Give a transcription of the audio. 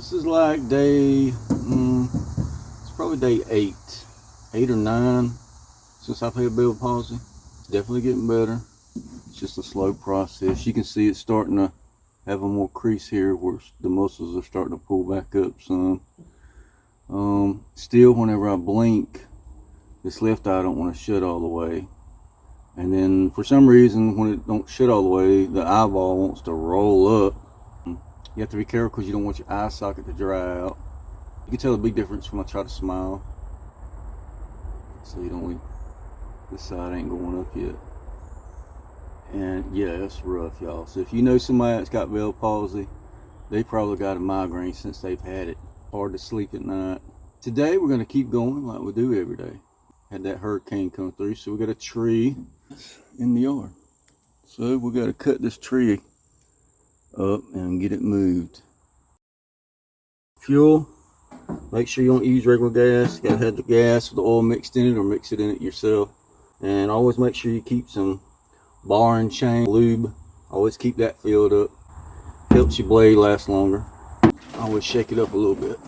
This is like day, it's probably day 8 or 9 since I've had Bell palsy. It's definitely getting better. It's just a slow process. You can see it's starting to have a more crease here where the muscles are starting to pull back up some. Still, whenever I blink, this left eye don't want to shut all the way. And then for some reason, when it don't shut all the way, the eyeball wants to roll up. You have to be careful because you don't want your eye socket to dry out. You can tell a big difference when I try to smile. So you don't, this side ain't going up yet. And yeah, it's rough, y'all. So if you know somebody that's got Bell palsy, they probably got a migraine since they've had it. Hard to sleep at night. Today we're gonna keep going like we do every day. Had that hurricane come through, so we got a tree in the yard. So we gotta cut this tree up and get it moved. Fuel, make sure you don't use regular gas. You gotta have the gas with the oil mixed in it or mix it in it yourself. And always make sure you keep some bar and chain lube. Always keep that filled up. Helps your blade last longer. Always shake it up a little bit.